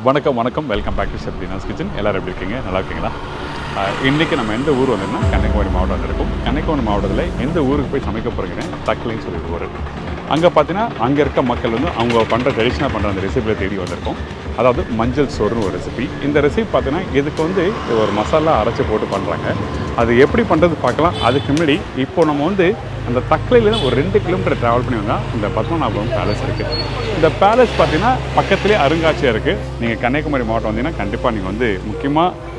வணக்கம் welcome back to chef Deena's kitchen. எல்லோரும் எப்படி இருக்கீங்க? நல்லா இருக்கீங்களா? இன்றைக்கி நம்ம எந்த ஊர் வந்தோம்னா கன்னியாகுமரி மாவட்டம் இருக்கும். கன்னியாகுமரி மாவட்டத்தில் எந்த ஊருக்கு போய் சமைக்க போகிறீங்கன்னா தக்கலைன்னு சொல்லி ஊர். அங்கே பார்த்தீங்கன்னா அங்கே இருக்க மக்கள் வந்து அவங்க பண்ணுற ட்ரெடிஷ்னலாக பண்ணுற அந்த ரெசிபியை தேடி வந்திருக்கோம். அதாவது மஞ்சள் சோறுன்னு ஒரு ரெசிபி. இந்த ரெசிபி பார்த்தீங்கன்னா இதுக்கு வந்து ஒரு மசாலா அரைச்சி போட்டு பண்ணுறாங்க. அது எப்படி பண்ணுறது பார்க்கலாம். அதுக்கு முன்னாடி இப்போ நம்ம வந்து அந்த தக்கலையில் ஒரு 2 கிலோமீட்டர் ட்ராவல் பண்ணி வந்தால் இந்த பத்மநாபபுரம் பேலஸ் இருக்குது. இந்த பேலஸ் பார்த்தீங்கன்னா பக்கத்துலேயே அருங்காட்சியாக இருக்குது. நீங்கள் கன்னியாகுமரி மாவட்டம் வந்தீங்கன்னா கண்டிப்பாக நீங்கள் வந்து முக்கியமாக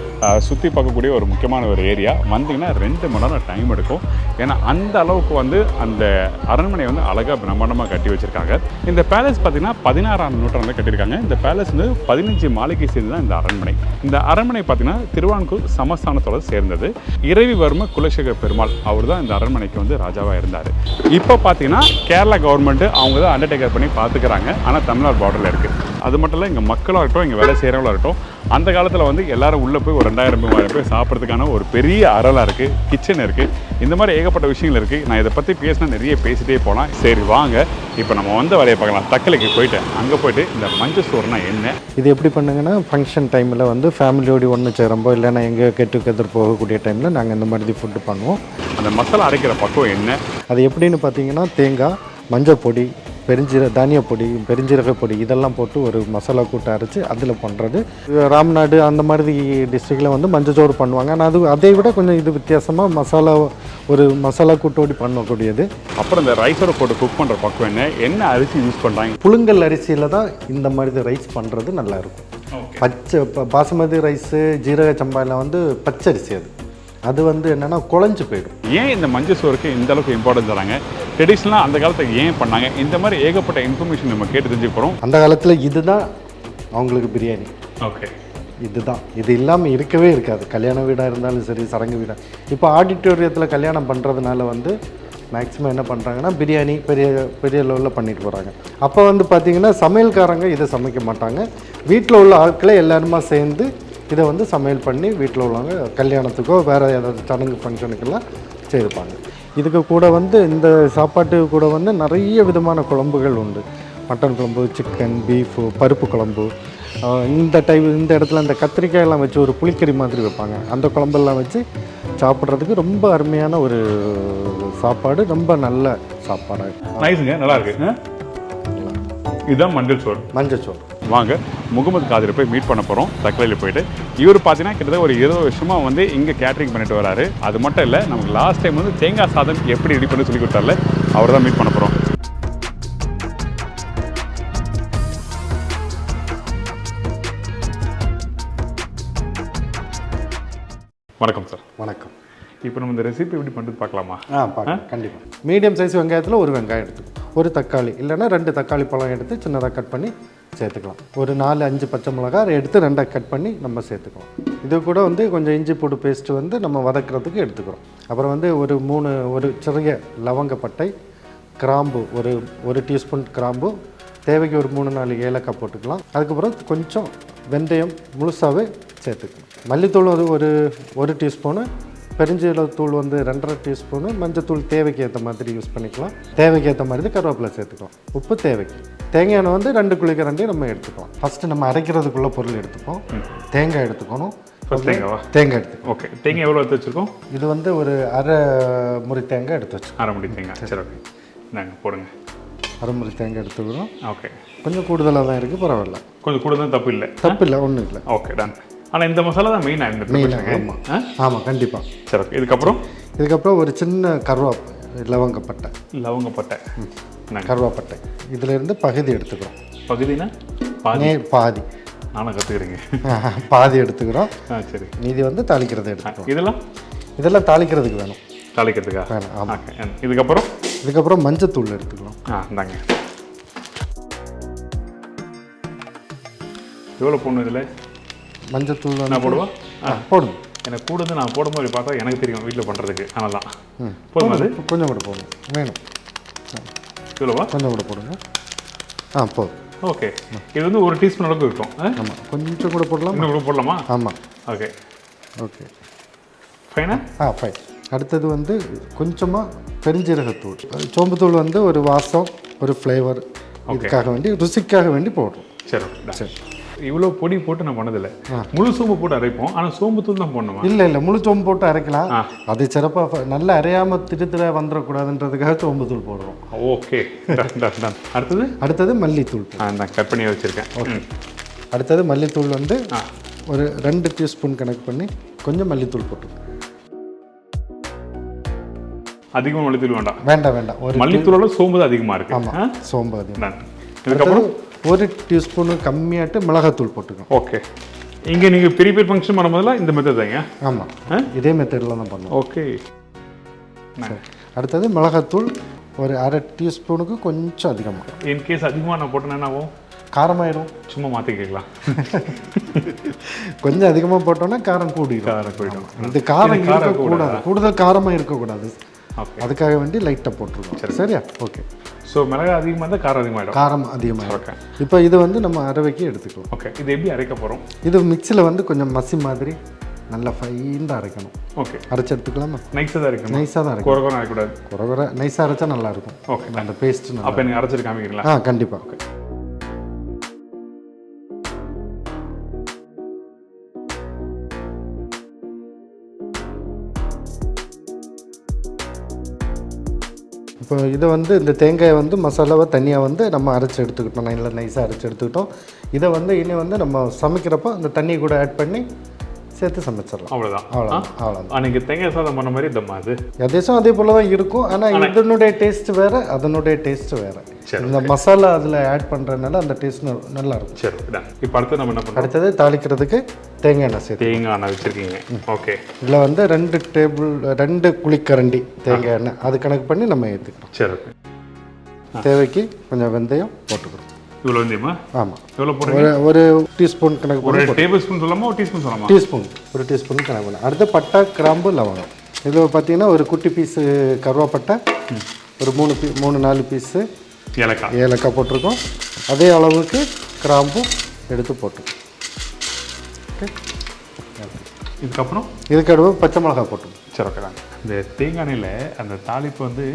சுற்றி பார்க்கக்கூடிய ஒரு முக்கியமான ஒரு ஏரியா. வந்தீங்கன்னா 2 மணி நேரம் டைம் எடுக்கும். ஏன்னா அந்த அளவுக்கு வந்து அந்த அரண்மனை வந்து அழகாக பிரம்மாண்டமாக கட்டி வச்சுருக்காங்க. இந்த பேலஸ் பார்த்திங்கன்னா 16ஆம் நூற்றாண்டில் கட்டியிருக்காங்க. இந்த பேலஸ் வந்து 15 மாளிகை சேர்ந்து தான் இந்த அரண்மனை. இந்த அரண்மனை பார்த்திங்கன்னா திருவான்கூர் சமஸ்தானத்தோடு சேர்ந்தது. இரவிவர்ம குலசேகர பெருமாள் அவர் தான் இந்த அரண்மனைக்கு வந்து ராஜாவாக இருந்தார். இப்போ பார்த்தீங்கன்னா கேரளா கவர்மெண்ட்டு அவங்க தான் அண்டர்டேக்கர் பண்ணி பார்த்துக்கிறாங்க. ஆனால் தமிழ்நாடு பார்டரில் இருக்குது. அது மட்டும் இல்லை, இங்கே மக்களாக இருக்கட்டும், இங்கே வேலை செய்கிறவங்களா இருக்கட்டும், அந்த காலத்தில் வந்து எல்லோரும் உள்ளே போய் ஒரு 2000-3000 பேர் சாப்பிட்றதுக்கான ஒரு பெரிய அறலாக இருக்குது, கிச்சன் இருக்குது. இந்த மாதிரி ஏகப்பட்ட விஷயங்கள் இருக்குது. நான் இதை பற்றி பேசினா நிறைய பேசிகிட்டே போகலாம். சரி வாங்க, இப்போ நம்ம வந்து வரைய பார்க்கலாம். தக்கலைக்கு போயிட்டு அங்கே போய்ட்டு இந்த மஞ்சள் சோறுனா என்ன, இது எப்படி பண்ணுங்கன்னா ஃபங்க்ஷன் டைமில் வந்து ஃபேமிலியோடு ஒன்று சேரும்போது இல்லைன்னா எங்கே கெட்டு கெதர் போகக்கூடிய டைமில் நாங்கள் இந்த மாதிரி ஃபுட்டு பண்ணுவோம். அந்த மசாலா அரைக்கிற பக்குவம் என்ன, அது எப்படின்னு பார்த்தீங்கன்னா தேங்காய், மஞ்சள் பொடி, தானிய பொடி, பெருஞ்சீரக பொடி இதெல்லாம் போட்டு ஒரு மசாலா கூட்டு அரைச்சி அதில் பண்ணுறது. ராம்நாடு அந்த மாதிரி டிஸ்ட்ரிக்டில் வந்து மஞ்சச்சோறு பண்ணுவாங்க. ஆனால் அதை விட கொஞ்சம் இது வித்தியாசமாக ஒரு மசாலா கூட்டோடி பண்ணக்கூடியது. அப்புறம் இந்த ரைஸோட போட்டு குக் பண்ணுற பக்குவம் என்ன அரிசி யூஸ் பண்ணுறாங்க? புழுங்கல் அரிசியில் தான் இந்த மாதிரி ரைஸ் பண்ணுறது நல்லாயிருக்கும். பச்சை பாசுமதி ரைஸு, ஜீரக சம்பாயில் வந்து பச்சரிசி அது வந்து என்னென்னா குழஞ்சி போயிடும். ஏன் இந்த மஞ்சள் சோறுக்கு இந்த அளவுக்கு இம்பார்ட்டன்ஸ் தராங்க? ட்ரெடிஷ்னலாக அந்த காலத்தில் ஏன் பண்ணாங்க? இந்த மாதிரி ஏகப்பட்ட இன்ஃபர்மேஷன் நம்ம கேட்டு தெரிஞ்சுக்க போகிறோம். அந்த காலத்தில் இதுதான் அவங்களுக்கு பிரியாணி. ஓகே, இதுதான், இது இல்லாமல் இருக்கவே இருக்காது. கல்யாண வீடாக இருந்தாலும் சரி, சடங்கு வீடாக. இப்போ ஆடிட்டோரியத்தில் கல்யாணம் பண்ணுறதுனால வந்து மேக்ஸிமம் என்ன பண்ணுறாங்கன்னா பிரியாணி பெரிய லெவலில் பண்ணிட்டு போகிறாங்க. அப்போ வந்து பார்த்திங்கன்னா சமையல்காரங்க இதை சமைக்க மாட்டாங்க. வீட்டில் உள்ள ஆட்களை எல்லாருமா சேர்ந்து இதை வந்து சமையல் பண்ணி வீட்டில் உள்ளவங்க கல்யாணத்துக்கோ வேறு ஏதாவது சடங்கு ஃபங்க்ஷனுக்கெல்லாம் செய்திருப்பாங்க. இதுக்கு கூட வந்து இந்த சாப்பாட்டுக்கு கூட வந்து நிறைய விதமான குழம்புகள் உண்டு. மட்டன் குழம்பு, சிக்கன், பீஃபு, பருப்பு குழம்பு. இந்த இடத்துல இந்த கத்திரிக்காயெல்லாம் வச்சு ஒரு புளிக்கறி மாதிரி வைப்பாங்க. அந்த குழம்பெல்லாம் வச்சு சாப்பிட்றதுக்கு ரொம்ப அருமையான ஒரு சாப்பாடு, ரொம்ப நல்ல சாப்பாடாக. நைஸுங்க, நல்லா இருக்கு. இதுதான் மஞ்சள் சோறு. வாங்க முகமது காதிரை போய் மீட் பண்ண போகிறோம். தக்கலையில் போயிட்டு இவர் பார்த்தீங்கன்னா கிட்டத்தட்ட ஒரு 20 வருஷமாக வந்து இங்கே கேட்ரிங் பண்ணிட்டு வராரு. அது மட்டும் இல்லை, நமக்கு லாஸ்ட் டைம் வந்து தேங்காய் சாதம் எப்படி ரெடி பண்ணி சொல்லி கொடுத்தார்ல, அவர் தான் மீட் பண்ண போகிறோம். வணக்கம் சார். வணக்கம். இப்போ நம்ம இந்த ரெசிபி எப்படி பண்ணுறது பார்க்கலாமா? பார்க்கலாம், கண்டிப்பாக. மீடியம் சைஸ் வெங்காயத்தில் ஒரு வெங்காயம் எடுத்துக்கலாம். ஒரு தக்காளி இல்லைன்னா 2 தக்காளி பழம் எடுத்து சின்னதாக கட் பண்ணி சேர்த்துக்கலாம். ஒரு 4-5 பச்சை மிளகாய் எடுத்து 2 கட் பண்ணி நம்ம சேர்த்துக்கலாம். இது கூட வந்து கொஞ்சம் இஞ்சி பூண்டு பேஸ்ட்டு வந்து நம்ம வதக்கிறதுக்கு எடுத்துக்கிறோம். அப்புறம் வந்து ஒரு சிறிய லவங்கப்பட்டை, கிராம்பு ஒரு டீஸ்பூன் கிராம்பு, தேவைக்கு ஒரு 3-4 ஏலக்காய் போட்டுக்கலாம். அதுக்கப்புறம் கொஞ்சம் வெந்தயம் முழுசாகவே சேர்த்துக்கலாம். மல்லித்தூள் வந்து ஒரு டீஸ்பூனு, பெருஞ்சீரகத்தூள் வந்து 2.5 டீஸ்பூனு, மஞ்சத்தூள் தேவைக்கு ஏற்ற மாதிரி யூஸ் பண்ணிக்கலாம். தேவைக்கு ஏற்ற மாதிரி கருவேப்பிலை சேர்த்துக்கலாம். உப்பு தேவைக்கு. தேங்காய் எண்ணெய் வந்து 2 குழிக்கரண்டி நம்ம எடுத்துக்கலாம். ஃபஸ்ட்டு நம்ம அரைக்கிறதுக்குள்ளே பொருள் எடுத்துப்போம். தேங்காய் எடுத்துக்கணும். தேங்காய் எடுத்துக்கணும். ஓகே, தேங்காய் எவ்வளோ எடுத்து வச்சுருக்கோம்? இது வந்து ஒரு அரை முறி தேங்காய் எடுத்து வச்சு. அரை முடி தேங்காய். சரி, ஓகே, நாங்கள் போடுங்க. அரை முறி தேங்காய் எடுத்துக்கிறோம். ஓகே, கொஞ்சம் கூடுதலாக தான் இருக்குது, பரவாயில்ல. கொஞ்சம் கூடுதல் தப்பு இல்லை, ஒன்றும் இல்லை. Okay, done. ஆனால் இந்த மசாலா தான் மெயினாக. ஆமாம், கண்டிப்பாக. சரி, ஓகே. இதுக்கப்புறம் ஒரு சின்ன லவங்கப்பட்டை. கருவாப்பட்டை இதிலேருந்து பகுதி எடுத்துக்கிறோம். பகுதினா பாதி. நானும் கற்றுக்கிறீங்க. பாதி எடுத்துக்கிறோம். சரி, மீதி வந்து தாளிக்கிறது எடுத்துக்கிறோம். இதெல்லாம் தாளிக்கிறதுக்கு வேணும். வேணும். ஆமாம். இதுக்கப்புறம் மஞ்சத்தூள் எடுத்துக்கலாம். இந்தாங்க. எவ்வளோ போடணும் இதில்? மஞ்சத்தூள் நான் போடுவா? போடுங்க. எனக்கு கூட வந்து நான் போடும்போது பார்த்தா எனக்கு தெரியும் வீட்டில் பண்ணுறதுக்கு. அதனால தான் போதும். அது கொஞ்சம் கூட போடணும். வேணும். இவ்வளோவா? கொஞ்சம் கூட போடுங்க. போதும். ஓகே, இது வந்து 1 டீஸ்பூன் அளவுக்கு இருக்கும். ஆமாம், கொஞ்சம் கூட போடலாம். இன்னும் கூட போடலாமா? ஆமாம். ஓகே, ஃபைனா? ஃபைன். அடுத்தது வந்து கொஞ்சமாக பெருஞ்சீரகத்தூள், சோம்புத்தூள் வந்து ஒரு வாசம், ஒரு ஃப்ளேவர், இதுக்காக வேண்டி ருசிக்காக வேண்டி போடுறோம். சரி, சரி. இவ்வளோ பொடி போட்டு நான் பண்ணதில்லை. முழு சோம்பு போட்டு அரைப்போம், ஆனால் சோம்பு தூள் தான் போடணுமா? இல்லை முழு சோம்பு போட்டு அரைக்கலாம். அது சிறப்பாக நல்லா அரையாமல் திரு வந்துடக்கூடாதுன்றதுக்காக சோம்பு தூள் போடுறோம். ஓகே. அடுத்தது மல்லித்தூள். நான் கட் பண்ணி வச்சுருக்கேன். ஓகே. அடுத்தது மல்லித்தூள் வந்து ஒரு 2 டீஸ்பூன் கணக்கு பண்ணி கொஞ்சம் மல்லித்தூள் போட்டு. அதிகமாக மல்லித்தூள் வேண்டாம். ஒரு மல்லித்தூளோட சோம்பு தான் அதிகமாக இருக்குது. ஆமாம், சோம்பு அதிகம். இதுக்கப்புறம் 1 டீஸ்பூனு கம்மியாட்டு மிளகாத்தூள் போட்டுக்கணும். ஓகே. இங்கே நீங்கள் பெரிய ஃபங்க்ஷன் பண்ணும்போதெல்லாம் இந்த மெத்தட் தாங்க? ஆமாம், இதே மெத்தடில் தான் பண்ணுவோம். ஓகே. அடுத்தது மிளகாத்தூள் ஒரு 1/2 டீஸ்பூனுக்கு கொஞ்சம் அதிகமாக. இன்கேஸ் அதிகமாக நான் போட்டேன்னா என்ன ஆகும்? காரமாயிடும். சும்மா மாற்றிக்கலாம். கொஞ்சம் அதிகமாக போட்டோன்னா காரம் கூடிடும். இந்த காரம் இருக்கக்கூடாது, கூடுதல் காரமாக இருக்கக்கூடாது. அதுக்காக வேண்டி லைட்டாக போட்டுருக்கோம். சரியா? ஓகே. ஸோ மிளகாய் அதிகமாக இருந்தால் காரம் அதிகமாக. ஓகே. இப்போ இது வந்து நம்ம அரைவைக்கு எடுத்துக்கலாம். ஓகே. இது எப்படி அரைக்க போகிறோம்? இது மிக்சியில் வந்து கொஞ்சம் மசி மாதிரி நல்லா ஃபைனாக அரைக்கணும். ஓகே. அரைச்சி எடுத்துக்கலாமா? நைஸாக தான் அரைக்கணும். நைஸாக தான் அரைக்கணும். குறை அரைக்கூடாது. குறை நைஸாக அரைச்சா நல்லாயிருக்கும். ஓகே. அந்த பேஸ்ட். அப்போ எனக்கு அரைச்சிட்டு காமிக்கிறீங்களா? கண்டிப்பாக. ஓகே. இப்போ இதை வந்து இந்த தேங்காயை வந்து மசாலாவை தனியாக வந்து நம்ம அரைச்சி எடுத்துக்கிட்டோம். நைஸாக அரைச்சி எடுத்துக்கிட்டோம். இதை வந்து இனி வந்து நம்ம சமைக்கிறப்போ அந்த தண்ணி கூட ஆட் பண்ணி சேர்த்து சமைச்சிடலாம். அவ்வளோதான். நீங்கள் தேங்காய் சாதம் பண்ண மாதிரி தம்மா அது எதேசம் அதே போல் தான் இருக்கும். ஆனால் இதனுடைய டேஸ்ட் வேறு, அதனுடைய டேஸ்ட் வேறு. இந்த மசாலா அதில் ஆட் பண்ணுறதுனால அந்த டேஸ்ட் நல்லா இருக்கும். சரி. இப்போ அடுத்து நம்ம என்ன பண்ணுறோம்? அடுத்தது தாளிக்கிறதுக்கு தேங்காய் எண்ணெய் சேர்த்து. தேங்காய் எண்ணெய் வச்சுருக்கீங்க. ஓகே. இதில் வந்து 2 குழிக்கரண்டி தேங்காய் எண்ணெய் அது கணக்கு பண்ணி நம்ம ஏற்றுக்கிறோம். சரி. தேவைக்கு கொஞ்சம் வெந்தயம் போட்டுக்கிறோம். இவ்வளோ வெந்தயமா? ஆமாம். எவ்வளோ போடுறீங்க? ஒரு டீஸ்பூன் கணக்கு பண்ணி. ஒரு டேபிள் ஸ்பூன் சொல்லாமா, ஒரு டீஸ்பூன் சொல்லாமா? ஒரு டீஸ்பூன் கணக்கு பண்ணி. அடுத்து பட்டை, கிராம்பு, லவங்கம். இதில் பார்த்தீங்கன்னா ஒரு குட்டி பீஸு கருவாப்பட்டை, ஒரு 3-4 பீஸு ஏலக்காய் போட்டிருக்கோம். அதே அளவுக்கு கிராம்பும் எடுத்து போட்டுருக்கோம். ஓகே. இதுக்கடுத்து பச்சை மிளகாய் போட்டுருக்கோம். சரி. ஓகே. இந்த தேங்காய் எண்ணெயில் அந்த தாளிப்பு வந்து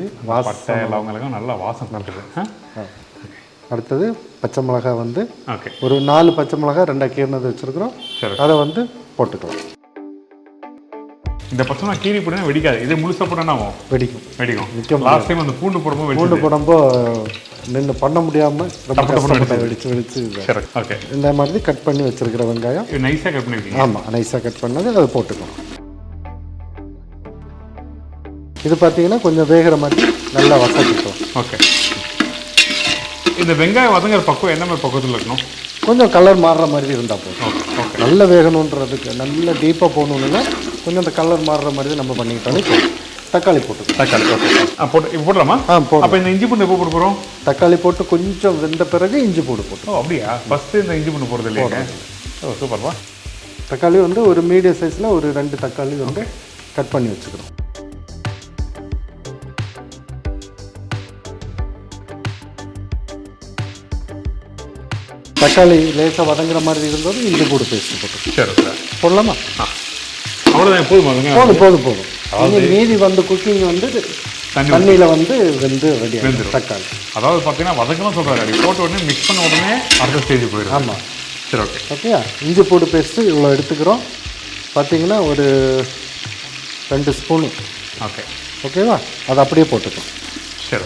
பட்டை லவங்கெல்லாம் நல்லா வாசம் பண்ணுறது. அடுத்தது பச்சை மிளகாய் வந்து ஒரு 4 பச்சை மிளகாய் 2 கீறினது வச்சுருக்குறோம். அதை வந்து போட்டுக்கலாம். இந்த பச்சை மிளகாய் கீரி போட்டா வெடிக்காது. இதே முழுசாக போட்டோன்னா வெடிக்கும். லாஸ்ட் டைம் அந்த பூண்டு போடும்போது நின்று பண்ண முடியாமல் வெடிச்சு. ஓகே. இந்த மாதிரி கட் பண்ணி வச்சுருக்கிற வெங்காயம் நைஸாக கட் பண்ணிருக்கீங்க. ஆமாம், நைஸாக கட் பண்ணது அதை போட்டுக்கலாம். இது பார்த்தீங்கன்னா கொஞ்சம் வேகிற மாதிரி நல்லா வசக்கிட்டோம். ஓகே. இந்த வெங்காயம் வதங்குற பக்கம் என்ன மாதிரி பக்கத்தில் இருக்கணும்? கொஞ்சம் கலர் மாறுற மாதிரி இருந்தால் போதும். நல்ல வேகணுன்றதுக்கு நல்ல டீப்பாக போகணுன்னா கொஞ்சம் அந்த கலர் மாறுற மாதிரி நம்ம பண்ணிக்கிட்டாலே தக்காளி போட்டு. போடலாமா? அப்போ இந்த இஞ்சி பூண்டு எப்போ போட போகிறோம்? தக்காளி போட்டு கொஞ்சம் வெந்த பிறகு இஞ்சி பூண்டு போட்டோம். அப்படியா? ஃபஸ்ட்டு இந்த இஞ்சி பூண்டு போடுறது இல்லையா? சூப்பர்ப்பா. தக்காளி வந்து ஒரு மீடியம் சைஸில் ஒரு 2 தக்காளி வந்து கட் பண்ணி வச்சுக்கிறோம். தக்காளி லேசாக வதங்குற மாதிரி இருந்தது இஞ்சி பூண்டு பேஸ்ட் போட்டு. சரி. போடலாமா? அவ்வளோதான். போதும். மீதி வந்து குக்கிங் வந்து தண்ணியில் வந்து வெந்து ரெடி ஆகிடும் தக்காளி. அதாவது பார்த்தீங்கன்னா வதக்கணும் சொல்கிறாரு, போட்ட உடனே மிக்ஸ் பண்ண உடனே அடுத்த ஸ்டேஜ் போயிடும். ஆமாம். சரி. ஓகே. ஓகேயா? இஞ்சி பூண்டு பேஸ்ட்டு இவ்வளோ எடுத்துக்கிறோம். பார்த்தீங்கன்னா ஒரு 2 ஸ்பூனு. ஓகேவா? அதை அப்படியே போட்டுக்கோம். சரி.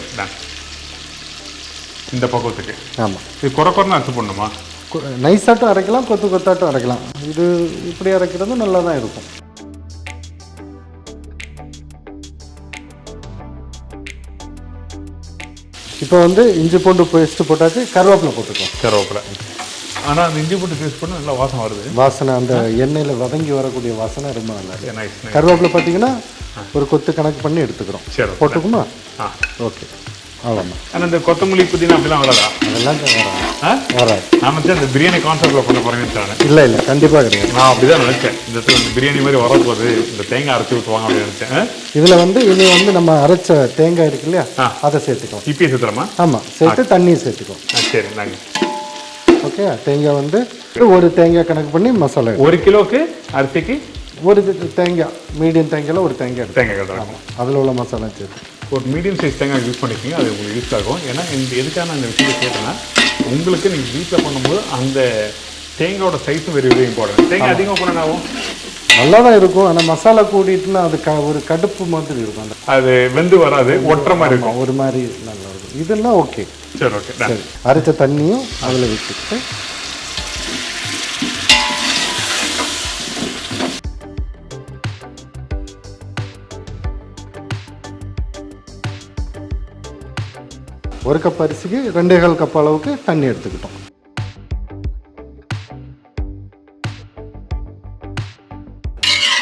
இந்த பக்குவத்துக்கு. ஆமாம். இது குறைன்னா அரைச்சி போடணுமா? நைஸாட்டும் அரைக்கலாம், கொத்தாட்டும் அரைக்கலாம். இது இப்படி அரைக்கிறதும் நல்லா தான் இருக்கும். இப்போ வந்து இஞ்சி பூண்டு பேஸ்ட்டு போட்டாச்சு. கருவேப்பிலை போட்டுக்கோம். ஆனால் அந்த இஞ்சி பூண்டு பேஸ்ட் பண்ண நல்லா வாசம் வருது. வாசனை அந்த எண்ணெயில் வதங்கி வரக்கூடிய வாசனை ரொம்ப நல்லா இருக்கு. கருவேப்பிலை பார்த்தீங்கன்னா ஒரு கொத்து கணக்கு பண்ணி எடுத்துக்கிறோம். போட்டுக்குமா? ஓகே. அவ்வளோதான். ஆனால் இந்த கொத்தமல்லி புதினா அப்படிலாம் வராதா? அதெல்லாம் வராது. நான் வந்து அந்த பிரியாணி கான்செப்டில் பண்ண போகிறேன்னு. இல்லை கண்டிப்பாக கிடையாது. நான் அப்படி தான் நினச்சேன். இந்த பிரியாணி மாதிரி வரப்போகுது, இந்த தேங்காய் அரைச்சி ஊற்றுவாங்க அப்படின்னு நினச்சேன். இதில் வந்து இனி வந்து நம்ம அரைச்ச தேங்காய் இருக்கு இல்லையா, அதை சேர்த்துக்கலாம். இப்பயே சேர்த்துலாமா? ஆமாம், சேர்த்து தண்ணியை சேர்த்துக்கலாம். சரி. நாங்கள் ஓகே. தேங்காய் வந்து ஒரு தேங்காய் கணக்கு பண்ணி மசாலா 1 கிலோவுக்கு அரிசிக்கு ஒரு தேங்காய், மீடியம் தேங்காயில் ஒரு தேங்காய் தேங்காய் அதில் உள்ள மசாலா சேர்த்து ஒரு மீடியம் சைஸ் தேங்காய் யூஸ் பண்ணிக்கிங்க. அது உங்களுக்கு யூஸ் ஆகும். ஏன்னா இந்த எதுக்காக நான் இந்த விஷயத்தை கேட்டேன்னா, உங்களுக்கு நீங்கள் வீட்டில் பண்ணும்போது அந்த தேங்காயோட சைஸும் வெரி வெரி இம்பார்ட்டன்ட். தேங்காய் அதிகமாக போனால் என்ன ஆகும்? நல்லா தான் இருக்கும், ஆனால் மசாலா கூட்டிட்டுனா அது ஒரு கடுப்பு மாதிரி இருக்கும், அந்த அது வெந்து வராது, ஒட்டுற மாதிரி இருக்கும், ஒரு மாதிரி நல்லா இருக்கும். இதெல்லாம் ஓகே. சரி ஓகே. சரி, அரைச்ச தண்ணியும் அதில் விட்டுட்டு ஒரு கப் அரிசிக்கு 2.25 கப் அளவுக்கு தண்ணி எடுத்துக்கிட்டோம்.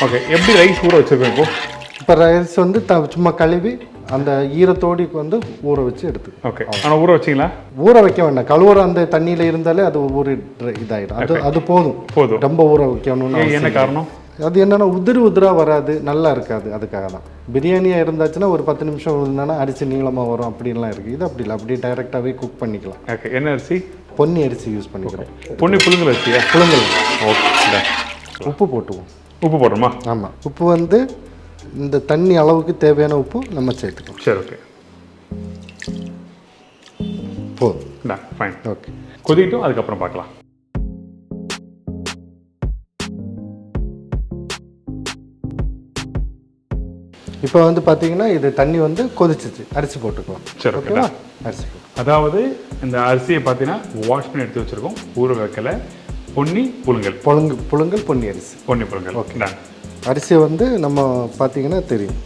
ஓகே. எப்படி ரைஸ் ஊற வச்சிருக்கோம் இப்போ ரைஸ் வந்து சும்மா கழுவி அந்த ஈரத்தோடி வந்து ஊற வச்சு எடுத்துக்கணும். ஓகே. ஆனால் ஊற வச்சிங்களா? ஊற வைக்க வேண்டாம், கழுவுற அந்த தண்ணியில் இருந்தாலே அது ஒரு இதாகிடும். அது போதும். ரொம்ப ஊற வைக்கணும்னு என்ன காரணம்? அது என்னென்னா உதிராக வராது, நல்லா இருக்காது. அதுக்காக தான். பிரியாணியாக இருந்தாச்சுன்னா ஒரு 10 நிமிஷம் இருந்தானா அரிசி நீளமாக வரும், அப்படின்லாம் இருக்குது. இது அப்படி இல்லை, அப்படியே டைரெக்டாகவே குக் பண்ணிக்கலாம். ஓகே. என்ன அரிசி? பொன்னி அரிசி யூஸ் பண்ணிக்கிறோம். பொன்னி புழுங்கல் அரிசியா? புழுங்கல். ஓகே. உப்பு போட்டுவோம். உப்பு போடுறோமா? ஆமாம், உப்பு வந்து இந்த தண்ணி அளவுக்கு தேவையான உப்பு நம்ம சேர்த்துக்கணும். சரி ஓகே. போதும். ஃபைன். ஓகே. கொதிக்கிட்டும், அதுக்கப்புறம் பார்க்கலாம். இப்போ வந்து பார்த்தீங்கன்னா இது தண்ணி வந்து கொதிச்சிச்சு, அரிசி போட்டுக்கலாம். சரி ஓகேவா? அரிசி. அதாவது இந்த அரிசியை பார்த்தீங்கன்னா வாஷ் பண்ணி எடுத்து வச்சுருக்கோம், ஊற வைக்கல. பொன்னி புழுங்கல். புழுங்கல் பொன்னி அரிசி. பொன்னி புழுங்கல். ஓகே. அரிசியை வந்து நம்ம பார்த்தீங்கன்னா தெரியும்.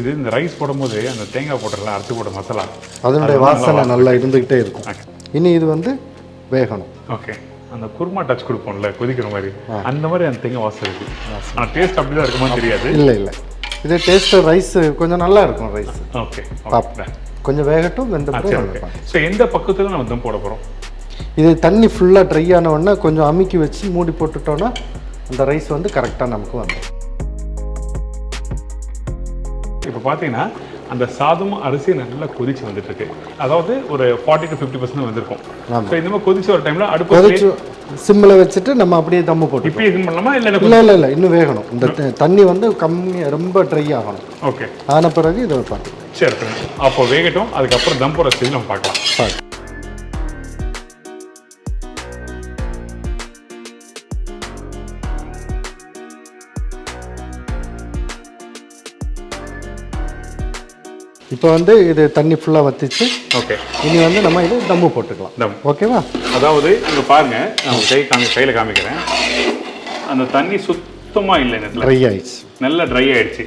இது இந்த ரைஸ் போடும்போது அந்த தேங்காய் போட்டுறலாம், அரிசி போட்ட மசாலா, அதனுடைய வாசனை நல்லா இருந்துக்கிட்டே இருக்கும். இனி இது வந்து வேகணும். ஓகே. அந்த குருமா டச் கொடுப்போம்ல கொதிக்கிற மாதிரி, அந்த மாதிரி அந்த தேங்காய் வாசனை இருக்குது. ஆனால் டேஸ்ட் அப்படி தான் இருக்குமா தெரியாது. இல்லை, இது டேஸ்ட்டு ரைஸ் கொஞ்சம் நல்லா இருக்கும். Rice okay. கொஞ்சம் வேகட்டும், வெந்த பிறகு. ஸோ எந்த பக்கத்தில் நம்ம தம் போட போகிறோம்? இது தண்ணி ஃபுல்லாக ட்ரை ஆன உடனே கொஞ்சம் அமுக்கி வச்சு மூடி போட்டுட்டோன்னா அந்த ரைஸ் வந்து கரெக்டாக நமக்கு வந்துடும். இப்போ பார்த்தீங்கன்னா அந்த சாதமும் அரிசியும் நல்லா கொதிச்சு வந்துட்டு இருக்கு. அதாவது ஒரு 40 to 50% வந்திருக்கும். ஸோ இந்த மாதிரி கொதிச்சு ஒரு டைமில் அடுப்பு கொதிச்சு சிம்மில் வச்சுட்டு நம்ம அப்படியே தம்மு போட்டு இப்போ இது பண்ணலாமா? இல்லை, இன்னும் வேகணும். இந்த தண்ணி வந்து கம்மியாக ரொம்ப ட்ரை ஆகணும். ஓகே. ஆன பிறகு இதை பார்த்து. சரி, அப்போ வேகட்டும், அதுக்கப்புறம் தம் போட ஸ்டேஜ் நம்ம பார்க்கலாம். இப்போ வந்து இது தண்ணி ஃபுல்லாக வத்திச்சு. ஓகே. இனி வந்து நம்ம இது தம்மு போட்டுக்கலாம். ஓகேவா? அதாவது இங்கே பாருங்க, நான் கையில் காமிக்கிறேன். அந்த தண்ணி சுத்தமாக இல்லை, ட்ரை ஆயிடுச்சு, நல்லா ட்ரை ஆயிடுச்சு.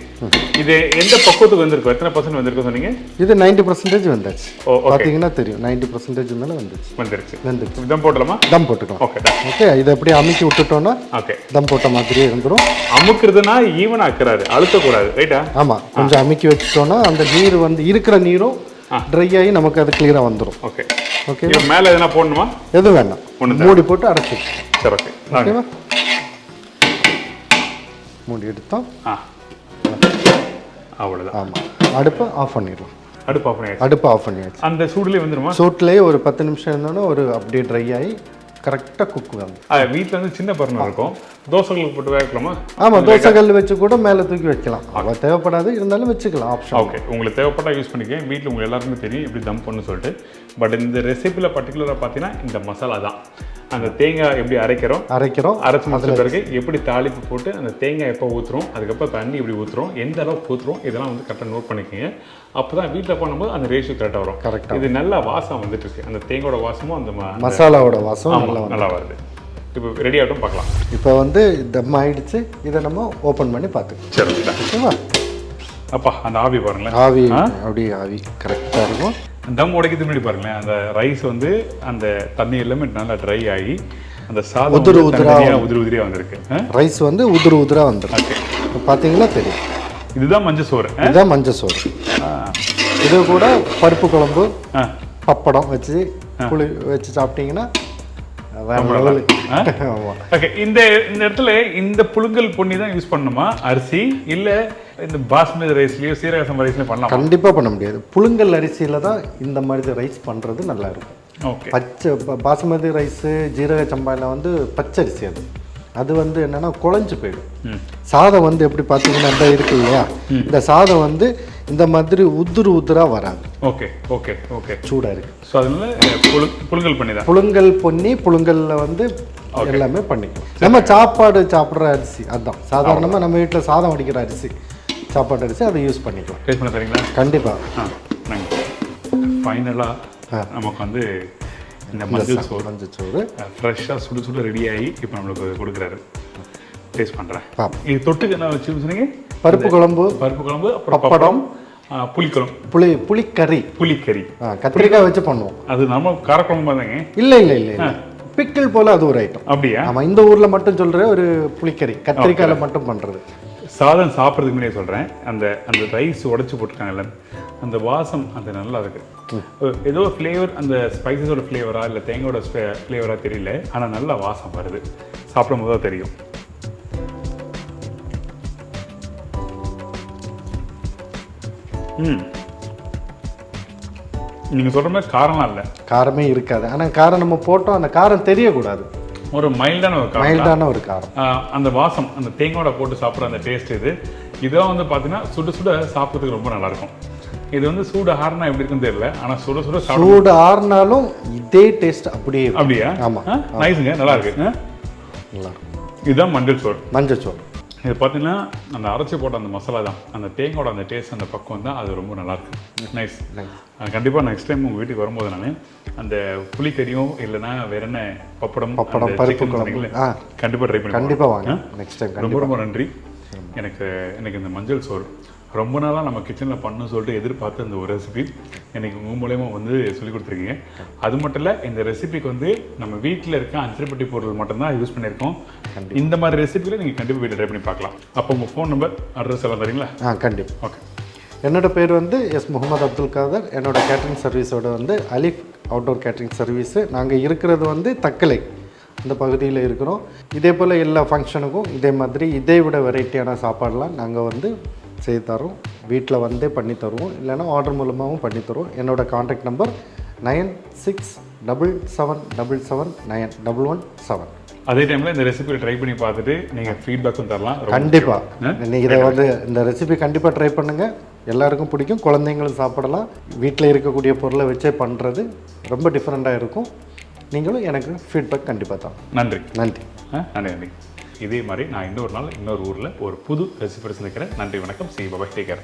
இது எந்த பக்குவத்துக்கு வந்திருக்கும்? எத்தனை பர்சன்ட் வந்திருக்கும் சொன்னீங்க? இது 90% வந்தாச்சு. பார்த்தீங்கன்னா தெரியும், 90% மேலே வந்துருச்சு. தம் போட்டலாமா? தம் போட்டுக்கலாம். ஓகே. ஓகே. இதை அப்படியே அமுக்கி விட்டுட்டோம்னா ஓகே தம் போட்ட மாதிரியே இருந்துடும். அமுக்குறதுனா ஈவன் ஆக்குறாரு, அழுத்தக்கூடாது, ரைட்டா? ஆமாம், கொஞ்சம் அமுக்கி வச்சுட்டோம்னா அந்த நீர் வந்து இருக்கிற நீரும் ட்ரை ஆகி நமக்கு அது கிளியராக வந்துடும். ஓகே. ஓகே. மேலே எதனா போடணுமா? எதுவும் வேண்டாம், மூடி போட்டு அடைச்சி. சரி ஓகே. ஓகேவா? மூடி எடுத்தோம். அவ்வளோதான். ஆமாம், அடுப்பை ஆஃப் பண்ணிடலாம். அடுப்பு ஆஃப் பண்ணியாச்சு. அந்த சூடுலேயே வந்துடுமா? சூட்லேயே ஒரு 10 நிமிஷம் இருந்தோன்னா ஒரு அப்படியே ட்ரை ஆகி கரெக்டாக குக் வந்து. வீட்டில் வந்து சின்ன பர்னர் இருக்கும், தோசைகளுக்கு போட்டு வேகலாமா? ஆமாம், தோசைகள் வச்சு கூட மேலே தூக்கி வைக்கலாம். அவ்வளோ தேவைப்படாது, இருந்தாலும் வச்சுக்கலாம், ஆப்ஷன். ஓகே. உங்களுக்கு தேவைப்பட்டால் யூஸ் பண்ணிக்கேன். வீட்டில் உங்களுக்கு எல்லாருக்குமே தெரியும் எப்படி தம் பண்ணு சொல்லிட்டு. பட் இந்த ரெசிபியில் பர்டிகுலராக பார்த்தீங்கன்னா இந்த மசாலா தான். அந்த தேங்காய் எப்படி அரைக்கிறோம், அரைச்சி மசாலா பிறகு எப்படி தாளிப்பு போட்டு அந்த தேங்காய் எப்போ ஊற்றுறோம், அதுக்கப்புறம் தண்ணி எப்படி ஊற்றுறோம், எந்த அளவுக்கு ஊற்றுறோம், இதெல்லாம் வந்து கரெக்டாக நோட் பண்ணிக்கோங்க. அப்போ தான் வீட்டில் பண்ணும்போது அந்த ரேஷியோ கரெக்டாக வரும். கரெக்டாக. இது நல்லா வாசம் வந்துட்டு இருக்கு, அந்த தேங்காயோட வாசமும் அந்த மசாலாவோட வாசம் நல்லா வருது. இப்போ ரெடி ஆகட்டும், பார்க்கலாம். இப்போ வந்து தம் ஆயிடுச்சு, இதை நம்ம ஓப்பன் பண்ணி பார்த்துக்கலாம். சரி ஓகேவா? அப்பா அந்த ஆவி பாருங்களேன், ஆவி அப்படியே ஆவி கரெக்டாக இருக்கும். தம் உடைக்கிறது முன்னாடி பாருங்களேன், அந்த ரைஸ் வந்து அந்த தண்ணி எல்லாமே நல்லா ட்ரை ஆகி அந்த சாதம் உதிரியாக வந்திருக்கு. ரைஸ் வந்து உதிராக வந்துருக்கு. பார்த்தீங்கன்னா தெரியும். இதுதான் மஞ்சள் சோறு. இதுதான் மஞ்சள் சோறு. இது கூட பருப்பு குழம்பு, பப்படம் வச்சு புளி வச்சு சாப்பிட்டீங்கன்னா இந்த இடத்துல இந்த புழுங்கல் பொன்னி தான் யூஸ் பண்ணணுமா, அரிசி இல்ல இந்த பாஸ்மதி ரைஸ்லயோ சீரக சம்பா ரைஸ்லயோ பண்ணலாம்? கண்டிப்பா பண்ண முடியாது. புழுங்கல் அரிசியில தான் இந்த மாதிரி ரைஸ் பண்றது நல்லா இருக்கும். பச்சை பாஸ்மதி ரைஸ் ஜீரக சம்பால வந்து பச்சரிசி அது வந்து என்னன்னா குழஞ்சு போயிடும். சாதம் வந்து எப்படி பார்த்தீங்கன்னா இருக்கு இல்லையா, இந்த சாதம் வந்து இந்த மாதிரி உதுராக வராது. Okay okay okay. சூடாக இருக்குது. ஸோ அதனால புழுங்கல் பண்ணி தான் புழுங்கலில் வந்து எல்லாமே பண்ணிக்கலாம். நம்ம சாப்பாடு சாப்பிட்ற அரிசி அதுதான் சாதாரணமாக நம்ம வீட்டில் சாதம் வடிக்கிற அரிசி, சாப்பாடு அரிசி அதை யூஸ் பண்ணிக்கலாம். டேஸ்ட் பண்ண தரீங்களா? கண்டிப்பாக. நாங்கள் ஃபைனலாக நமக்கு வந்து இந்த மஞ்சள் சோறு ஃப்ரெஷ்ஷாக சுடு சுடு ரெடி ஆகி இப்போ நம்மளுக்கு கொடுக்குறாரு. டேஸ்ட் பண்ணுறேன். இது தொட்டுக்கு என்ன வச்சு சொன்னீங்க? பருப்பு குழம்பு, அப்புறம் பப்படம், புளிக்கறி. கத்திரிக்காய் வச்சு பண்ணுவோம். அது நம்ம காரக்குழம்பு தாங்க? இல்லை, பிக்கிள் போல அது ஒரு ஐட்டம். அப்படியா? நம்ம இந்த ஊரில் மட்டும் சொல்கிற ஒரு புளிக்கறி கத்திரிக்காயில் மட்டும் பண்ணுறது. சாதம் சாப்பிட்றதுக்கு முன்னாடியே சொல்கிறேன், அந்த அந்த ரைஸ் உடச்சி போட்டிருக்காங்கல்ல, அந்த வாசம் அது நல்லா இருக்குது. ஏதோ ஃப்ளேவர், அந்த ஸ்பைசஸோட ஃப்ளேவரா இல்லை தேங்காயோட ஃப்ளேவரா தெரியல, ஆனால் நல்லா வாசம் வருது. சாப்பிடும் போது தான் தெரியும். நீங்கள் சொல்கிற மாதிரி காரம்லாம் இல்லை. காரமே இருக்காது. ஆனால் காரம் நம்ம போட்டோம், அந்த காரம் தெரியக்கூடாது. ஒரு மைல்டான ஒரு காரம். அந்த வாசம், அந்த தேங்காயோட போட்டு சாப்பிட்ற அந்த டேஸ்ட் இதெல்லாம் வந்து பார்த்தீங்கன்னா சுட சுட சாப்பிட்றதுக்கு ரொம்ப நல்லாயிருக்கும். இது வந்து சூடு ஆறுனா எப்படி இருக்குன்னு தெரியல, ஆனால் சுட சுட சூடு ஆறுனாலும் இதே டேஸ்ட் அப்படியா? ஆமாம், நைஸுங்க, நல்லா இருக்கு. நல்லா இருக்கும். இதுதான் மஞ்சள் சோறு. இது பார்த்தீங்கன்னா அந்த அரைச்சி போட்ட அந்த மசாலா தான், அந்த தேங்காயோட அந்த டேஸ்ட், அந்த பக்கம் தான், அது ரொம்ப நல்லாயிருக்கு. நைஸ். கண்டிப்பாக நெக்ஸ்ட் டைம் உங்கள் வீட்டுக்கு வரும்போது நான் அந்த புளிக்கறியும் இல்லைன்னா வேற என்ன பப்படம் பருப்பு குழம்பு கண்டிப்பாக ட்ரை பண்ணி கண்டிப்பாக வாங்க நெக்ஸ்ட் டைம். ரொம்ப ரொம்ப நன்றி. எனக்கு இந்த மஞ்சள் சோறு ரொம்ப நாளாக நம்ம கிச்சனில் பண்ணணும்னு சொல்லிட்டு எதிர்பார்த்து அந்த ஒரு ரெசிபி எனக்கு உங்கள் மூலயமா வந்து சொல்லிக் கொடுத்துருக்கீங்க. அது மட்டும் இல்லை, இந்த ரெசிபிக்கு வந்து நம்ம வீட்டில் இருக்க அஞ்சரைப்பட்டி பொருள் மட்டும்தான் யூஸ் பண்ணியிருக்கோம். இந்த மாதிரி ரெசிபியில் நீங்கள் கண்டிப்பாக வீட்டில் ட்ரை பண்ணி பார்க்கலாம். அப்போ உங்கள் ஃபோன் நம்பர், அட்ரஸ் எல்லாம் தரீங்களா? கண்டிப்பாக. ஓகே. என்னோடய பேர் வந்து எஸ் முகமது அப்துல் காதர். என்னோடய கேட்ரிங் சர்வீஸோட வந்து அலிஃப் அவுட்டோர் கேட்ரிங் சர்வீஸு. நாங்கள் இருக்கிறது வந்து தக்கலை இந்த பகுதியில் இருக்கிறோம். இதே போல் எல்லா ஃபங்க்ஷனுக்கும் இதே மாதிரி இதை விட வெரைட்டியான சாப்பாடெலாம் நாங்கள் வந்து செய்து தரோம். வீட்டில் வந்தே பண்ணி தருவோம், இல்லைன்னா ஆர்டர் மூலமாகவும் பண்ணி தருவோம். என்னோடய கான்டாக்ட் நம்பர் 9677779117. அதே டைமில் இந்த ரெசிபியை ட்ரை பண்ணி பார்த்துட்டு நீங்கள் ஃபீட்பேக்கும் தரலாம். கண்டிப்பாக நீங்கள் இதை வந்து இந்த ரெசிபி கண்டிப்பாக ட்ரை பண்ணுங்கள். எல்லாருக்கும் பிடிக்கும், குழந்தைங்களும் சாப்பிடலாம். வீட்டில் இருக்கக்கூடிய பொருளை வச்சே பண்ணுறது ரொம்ப டிஃப்ரெண்ட்டாக இருக்கும். நீங்களும் எனக்கு ஃபீட்பேக் கண்டிப்பாக தான். நன்றி. நன்றி. இதே மாதிரி நான் இன்னொரு நாள் இன்னொரு ஊரில் ஒரு புது ரெசிபி இருக்கிறேன். நன்றி, வணக்கம். See bye bye, take care.